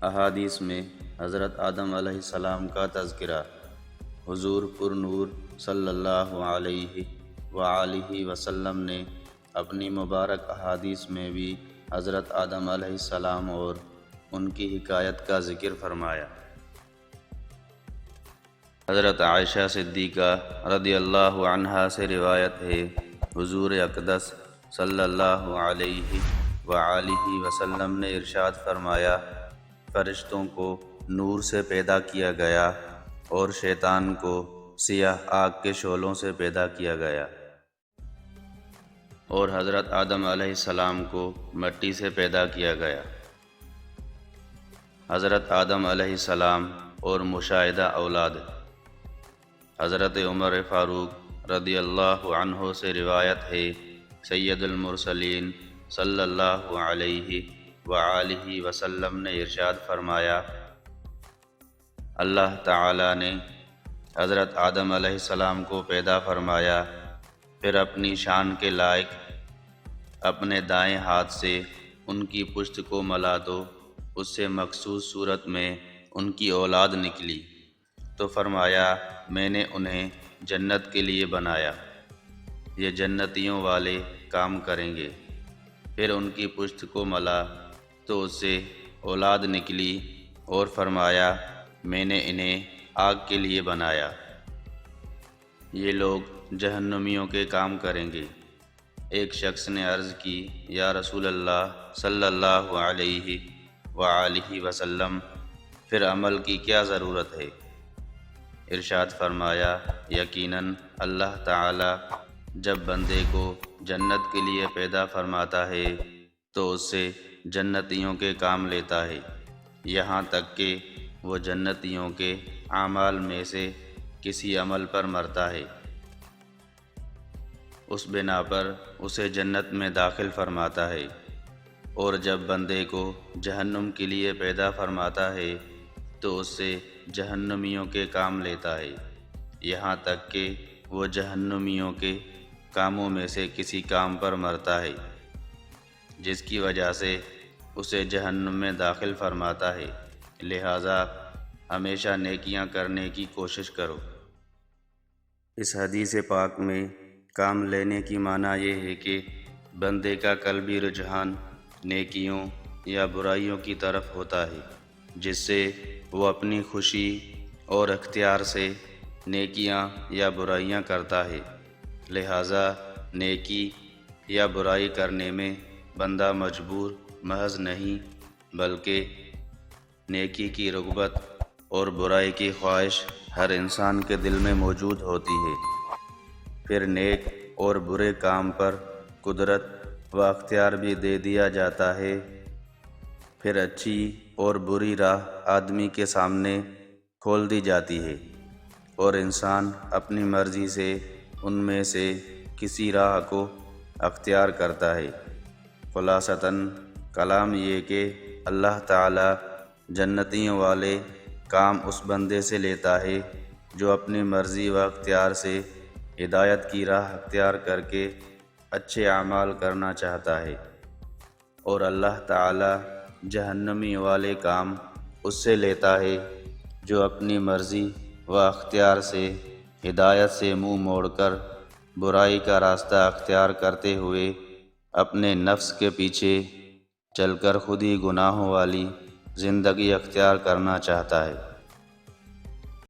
احادیث میں حضرت آدم علیہ السلام کا تذکرہ۔ حضور پر نور صلی اللہ علیہ وآلہ وسلم نے اپنی مبارک احادیث میں بھی حضرت آدم علیہ السلام اور ان کی حکایت کا ذکر فرمایا۔ حضرت عائشہ صدیقہ رضی اللہ عنہا سے روایت ہے، حضور اقدس صلی اللہ علیہ وآلہ وسلم نے ارشاد فرمایا، فرشتوں کو نور سے پیدا کیا گیا اور شیطان کو سیاہ آگ کے شعلوں سے پیدا کیا گیا، اور حضرت آدم علیہ السلام کو مٹی سے پیدا کیا گیا۔ حضرت آدم علیہ السلام اور مشاہدہ اولاد۔ حضرت عمر فاروق رضی اللہ عنہ سے روایت ہے، سید المرسلین صلی اللہ علیہ وآلہ وسلم نے ارشاد فرمایا، اللہ تعالی نے حضرت آدم علیہ السلام کو پیدا فرمایا، پھر اپنی شان کے لائق اپنے دائیں ہاتھ سے ان کی پشت کو ملا تو اس سے مخصوص صورت میں ان کی اولاد نکلی، تو فرمایا، میں نے انہیں جنت کے لیے بنایا، یہ جنتیوں والے کام کریں گے۔ پھر ان کی پشت کو ملا تو اس سے اولاد نکلی اور فرمایا، میں نے انہیں آگ کے لیے بنایا، یہ لوگ جہنمیوں کے کام کریں گے۔ ایک شخص نے عرض کی، یا رسول اللہ صلی اللہ علیہ وآلہ وسلم، پھر عمل کی کیا ضرورت ہے؟ ارشاد فرمایا، یقیناً اللہ تعالی جب بندے کو جنت کے لیے پیدا فرماتا ہے تو اس سے جنتیوں کے کام لیتا ہے، یہاں تک کہ وہ جنتیوں کے اعمال میں سے کسی عمل پر مرتا ہے، اس بنا پر اسے جنت میں داخل فرماتا ہے، اور جب بندے کو جہنم کے لیے پیدا فرماتا ہے تو اس سے جہنمیوں کے کام لیتا ہے، یہاں تک کہ وہ جہنمیوں کے کاموں میں سے کسی کام پر مرتا ہے جس کی وجہ سے اسے جہنم میں داخل فرماتا ہے، لہٰذا ہمیشہ نیکیاں کرنے کی کوشش کرو۔ اس حدیث پاک میں کام لینے کی معنی یہ ہے کہ بندے کا قلبی رجحان نیکیوں یا برائیوں کی طرف ہوتا ہے، جس سے وہ اپنی خوشی اور اختیار سے نیکیاں یا برائیاں کرتا ہے، لہٰذا نیکی یا برائی کرنے میں بندہ مجبور محض نہیں، بلکہ نیکی کی رغبت اور برائی کی خواہش ہر انسان کے دل میں موجود ہوتی ہے، پھر نیک اور برے کام پر قدرت و اختیار بھی دے دیا جاتا ہے، پھر اچھی اور بری راہ آدمی کے سامنے کھول دی جاتی ہے، اور انسان اپنی مرضی سے ان میں سے کسی راہ کو اختیار کرتا ہے۔ خلاصتاً کلام یہ کہ اللہ تعالی جنتیوں والے کام اس بندے سے لیتا ہے جو اپنی مرضی و اختیار سے ہدایت کی راہ اختیار کر کے اچھے اعمال کرنا چاہتا ہے، اور اللہ تعالی جہنمی والے کام اس سے لیتا ہے جو اپنی مرضی و اختیار سے ہدایت سے منہ موڑ کر برائی کا راستہ اختیار کرتے ہوئے اپنے نفس کے پیچھے چل کر خود ہی گناہوں والی زندگی اختیار کرنا چاہتا ہے۔